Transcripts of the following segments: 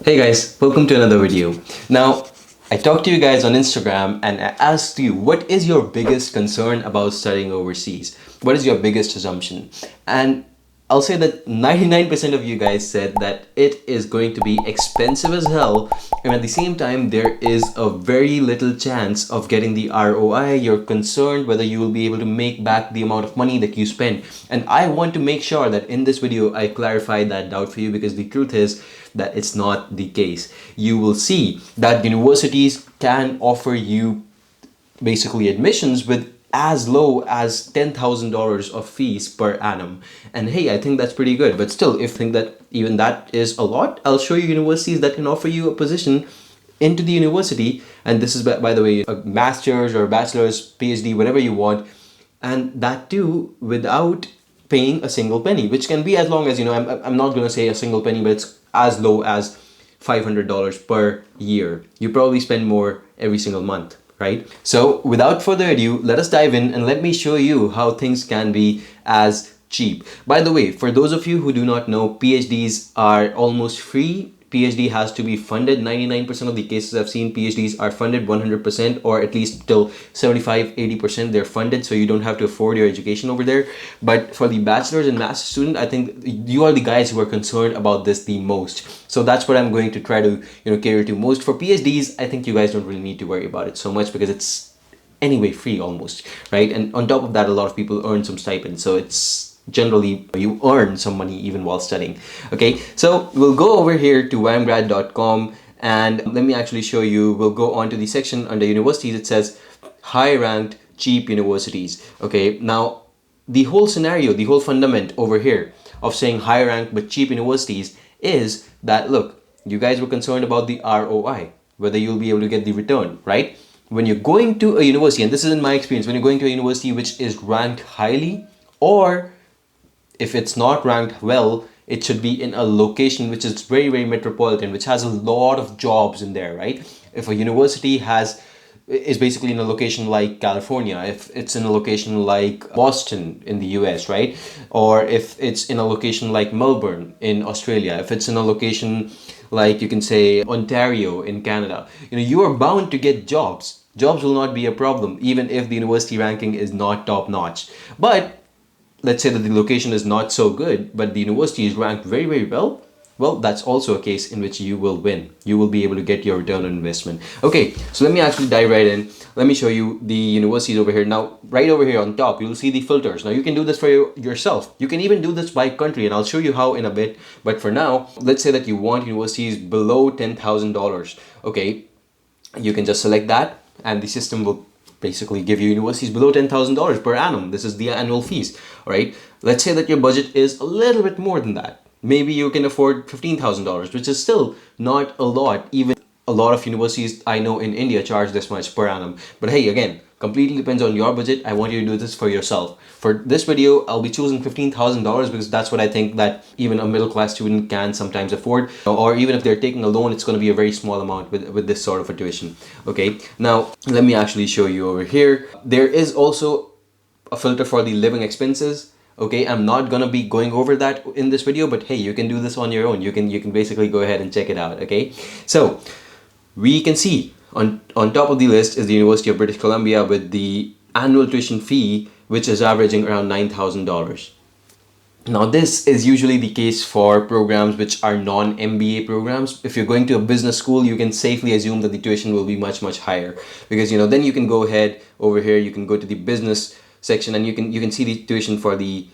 Hey guys, welcome to another video. Now, I talked to you guys on Instagram and I asked you, what is your biggest concern about studying overseas? What is your biggest assumption? And I'll say that 99% of you guys said that it is going to be expensive as hell, and at the same time there is a very little chance of getting the ROI. You're concerned whether you will be able to make back the amount of money that you spend. And I want to make sure that in this video I clarify that doubt for you, because the truth is that it's not the case. You will see that universities can offer you basically admissions with as low as $10,000 of fees per annum. And hey, I think that's pretty good. But still, if you think that even that is a lot, I'll show you universities that can offer you a position into the university. And this is, by the way, a master's or bachelor's, PhD, whatever you want. And that too without paying a single penny, which can be as long as, I'm not going to say a single penny, but it's as low as $500 per year. You probably spend more every single month, right? So without further ado, let us dive in and let me show you how things can be as cheap. By the way, for those of you who do not know, PhDs are almost free. PhD has to be funded. 99% of the cases I've seen, PhDs are funded 100%, or at least till 75-80% they're funded, so you don't have to afford your education over there. But for the bachelor's and master's student, I think you are the guys who are concerned about this the most. So that's what I'm going to try to cater to most. For PhDs, I think you guys don't really need to worry about it so much, because it's anyway free almost, right? And on top of that, a lot of people earn some stipend, so it's generally you earn some money even while studying. Okay, so we'll go over here to YMGrad.com and let me actually show you. We'll go on to the section under universities. It says high ranked cheap universities. Okay, now the whole scenario, the whole fundament over here of saying high ranked but cheap universities is that, look, you guys were concerned about the ROI, whether you'll be able to get the return, right? When you're going to a university, and this is in my experience, when you're going to a university which is ranked highly, or if it's not ranked well, it should be in a location which is very, very metropolitan, which has a lot of jobs in there, right? If a university is basically in a location like California, if it's in a location like Boston in the US, right? Or if it's in a location like Melbourne in Australia, if it's in a location like, you can say, Ontario in Canada, you are bound to get jobs. Jobs will not be a problem, even if the university ranking is not top notch. But let's say that the location is not so good, but the university is ranked very, very well. Well, that's also a case in which you will win. You will be able to get your return on investment. Okay, so let me actually dive right in. Let me show you the universities over here. Now, right over here on top, you'll see the filters. Now, you can do this for yourself. You can even do this by country, and I'll show you how in a bit. But for now, let's say that you want universities below $10,000. Okay, you can just select that, and the system will basically give you universities below $10,000 per annum. This is the annual fees, all right? Let's say that your budget is a little bit more than that. Maybe you can afford $15,000, which is still not a lot. Even a lot of universities I know in India charge this much per annum. But hey, again, completely depends on your budget. I want you to do this for yourself. For this video, I'll be choosing $15,000 because that's what I think that even a middle class student can sometimes afford. Or even if they're taking a loan, it's going to be a very small amount with this sort of a tuition. Okay, now let me actually show you over here. There is also a filter for the living expenses. Okay, I'm not gonna be going over that in this video, but hey, you can do this on your own. You can basically go ahead and check it out. Okay, so we can see on top of the list is the University of British Columbia with the annual tuition fee, which is averaging around $9,000. Now, this is usually the case for programs which are non-MBA programs. If you're going to a business school, you can safely assume that the tuition will be much, much higher, because then you can go ahead over here, you can go to the business section and you can see the tuition for the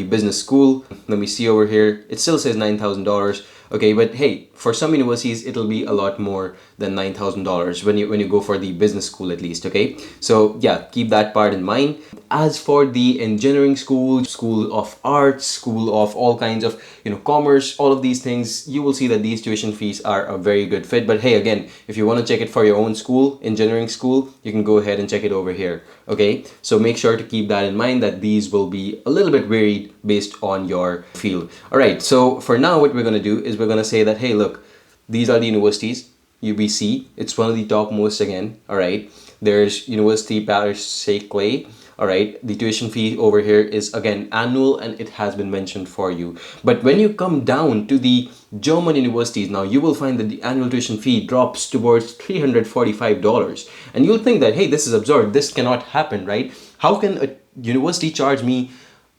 business school. Let me see over here. It still says $9,000. Okay, but hey, for some universities it'll be a lot more than $9,000 when you go for the business school, at least. Okay, so yeah, keep that part in mind. As for the engineering school, school of arts, school of all kinds of commerce, all of these things, you will see that these tuition fees are a very good fit. But hey, again, if you want to check it for your own school, engineering school, you can go ahead and check it over here. Okay, so make sure to keep that in mind, that these will be a little bit varied based on your field. All right, so for now, what we're going to do is we're going to say that, hey, look, these are the universities. UBC, it's one of the top most again. All right, there's University Paris Saclay. All right, the tuition fee over here is again annual, and it has been mentioned for you. But when you come down to the German universities, now you will find that the annual tuition fee drops towards $345. And you'll think that, hey, this is absurd. This cannot happen, right? How can a university charge me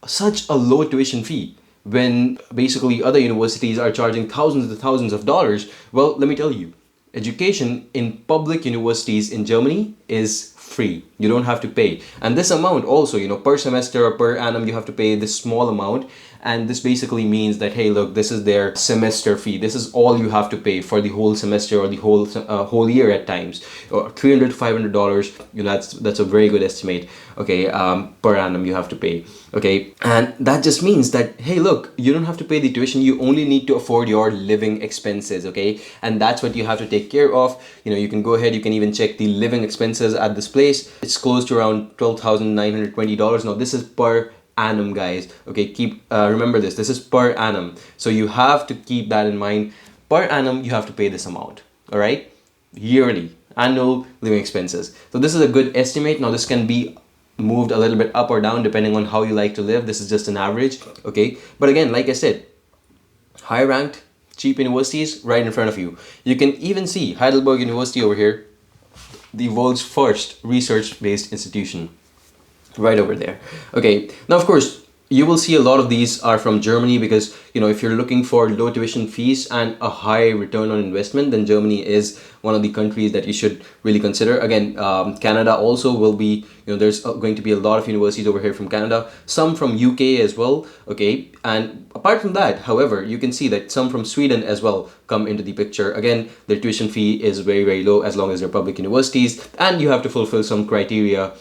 such a low tuition fee when basically other universities are charging thousands and thousands of dollars? Well, let me tell you, education in public universities in Germany is free. You don't have to pay. And this amount also, per semester or per annum, you have to pay this small amount. And this basically means that, hey, look, this is their semester fee. This is all you have to pay for the whole semester or the whole year at times. Or $300 to $500, that's a very good estimate. Okay, per annum you have to pay. Okay, and that just means that, hey, look, you don't have to pay the tuition. You only need to afford your living expenses. Okay, and that's what you have to take care of. You can go ahead. You can even check the living expenses at this place. It's close to around $12,920. Now this is per annum, guys. Okay, keep remember this is per annum, so you have to keep that in mind. Per annum you have to pay this amount. All right, yearly annual living expenses. So this is a good estimate. Now this can be moved a little bit up or down depending on how you like to live. This is just an average. Okay, but again, like I said, high ranked cheap universities right in front of you. You can even see Heidelberg University over here, the world's first research based institution, right over there. Okay, now of course you will see a lot of these are from Germany, because if you're looking for low tuition fees and a high return on investment, then Germany is one of the countries that you should really consider. Again, Canada also will be, there's going to be a lot of universities over here from Canada, some from UK as well. Okay, and apart from that, however, you can see that some from Sweden as well come into the picture. Again, their tuition fee is very, very low as long as they're public universities, and you have to fulfill some criteria,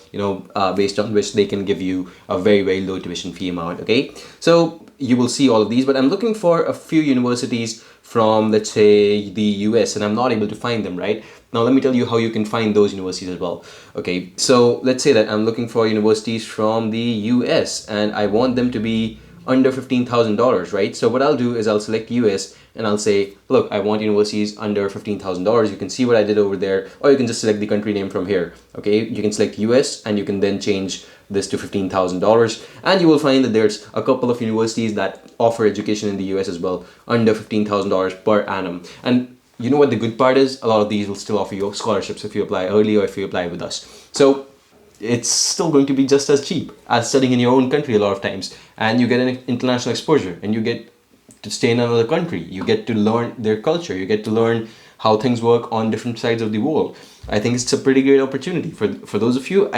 based on which they can give you a very, very low tuition fee amount. Okay, so you will see all of these, but I'm looking for a few universities from, let's say, the US, and I'm not able to find them. Right now, let me tell you how you can find those universities as well. Okay, so let's say that I'm looking for universities from the US and I want them to be under $15,000, right? So what I'll do is I'll select US and I'll say, look, I want universities under $15,000. You can see what I did over there, or you can just select the country name from here. Okay, you can select US and you can then change this to $15,000, and you will find that there's a couple of universities that offer education in the US as well under $15,000 per annum. And you know what the good part is? A lot of these will still offer you scholarships if you apply early or if you apply with us. So it's still going to be just as cheap as studying in your own country a lot of times, and you get an international exposure, and you get to stay in another country. You get to learn their culture. You get to learn how things work on different sides of the world. I think it's a pretty great opportunity for those of you.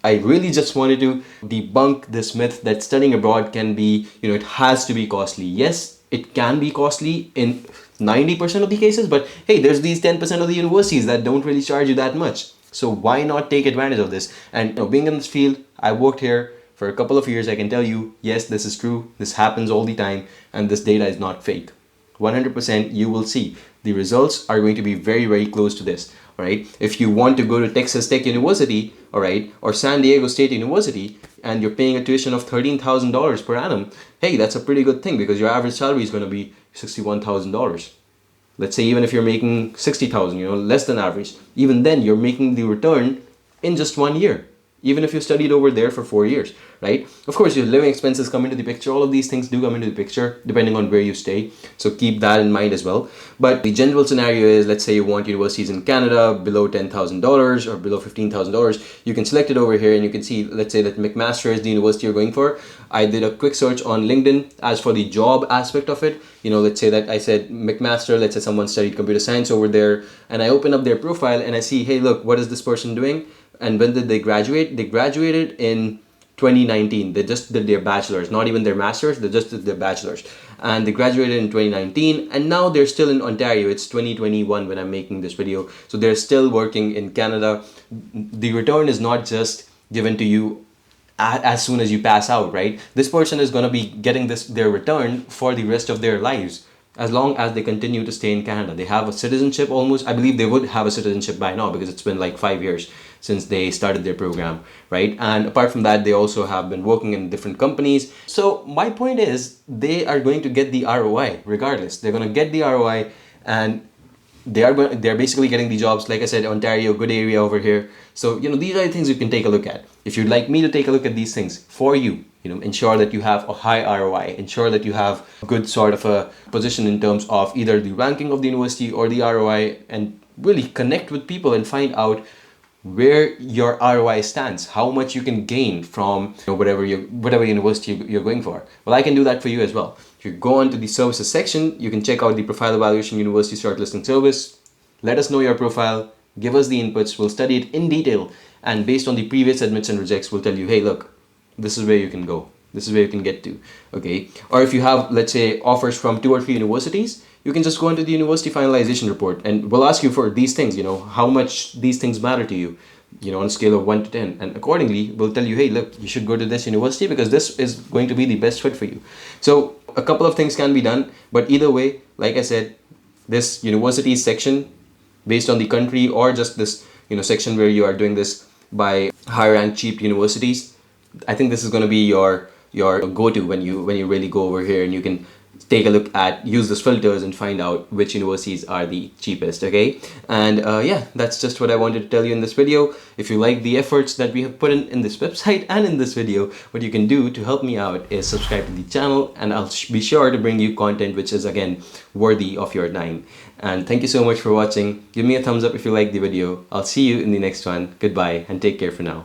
I really just wanted to debunk this myth that studying abroad can be, it has to be costly. Yes, it can be costly in 90% of the cases, but hey, there's these 10% of the universities that don't really charge you that much. So why not take advantage of this? And being in this field, I worked here for a couple of years. I can tell you, yes, this is true. This happens all the time, and this data is not fake. 100% you will see the results are going to be very, very close to this. All right, if you want to go to Texas Tech University, all right, or San Diego State University, and you're paying a tuition of $13,000 per annum, hey, that's a pretty good thing, because your average salary is going to be $61,000. Let's say even if you're making 60,000, less than average, even then you're making the return in just 1 year, even if you studied over there for 4 years, right? Of course, your living expenses come into the picture. All of these things do come into the picture depending on where you stay. So keep that in mind as well. But the general scenario is, let's say you want universities in Canada below $10,000 or below $15,000. You can select it over here and you can see, let's say that McMaster is the university you're going for. I did a quick search on LinkedIn. As for the job aspect of it, let's say that I said McMaster, let's say someone studied computer science over there, and I open up their profile and I see, hey, look, what is this person doing? And when did they graduate? They graduated in 2019. They just did their bachelor's, not even their master's, they just did their bachelor's. And they graduated in 2019, and now they're still in Ontario. It's 2021 when I'm making this video. So they're still working in Canada. The return is not just given to you as soon as you pass out, right? This person is going to be getting their return for the rest of their lives, as long as they continue to stay in Canada. They have a citizenship almost. I believe they would have a citizenship by now, because it's been like 5 years since they started their program, right? And apart from that, they also have been working in different companies. So my point is, they are going to get the ROI regardless. They're going to get the ROI, and they're basically getting the jobs. Like I said, Ontario, good area over here. So these are the things you can take a look at. If you'd like me to take a look at these things for you, ensure that you have a high ROI, ensure that you have a good sort of a position in terms of either the ranking of the university or the ROI, and really connect with people and find out where your ROI stands, how much you can gain from whatever university you're going for. Well, I can do that for you as well. If you go onto the services section, you can check out the profile evaluation university shortlisting service. Let us know your profile, give us the inputs, we'll study it in detail, and based on the previous admits and rejects, we'll tell you, hey, look, this is where you can go. This is where you can get to, okay? Or if you have, let's say, offers from 2 or 3 universities, you can just go into the university finalization report and we'll ask you for these things, how much these things matter to you, on a scale of 1 to 10. And accordingly, we'll tell you, hey, look, you should go to this university because this is going to be the best fit for you. So a couple of things can be done, but either way, like I said, this university section based on the country, or just this, section where you are doing this by high ranked cheap universities, I think this is going to be your go-to when you really go over here, and you can take a look at, use those filters and find out which universities are the cheapest, okay? And yeah, that's just what I wanted to tell you in this video. If you like the efforts that we have put in this website and in this video, what you can do to help me out is subscribe to the channel, and I'll be sure to bring you content which is, again, worthy of your time. And thank you so much for watching. Give me a thumbs up if you liked the video. I'll see you in the next one. Goodbye and take care for now.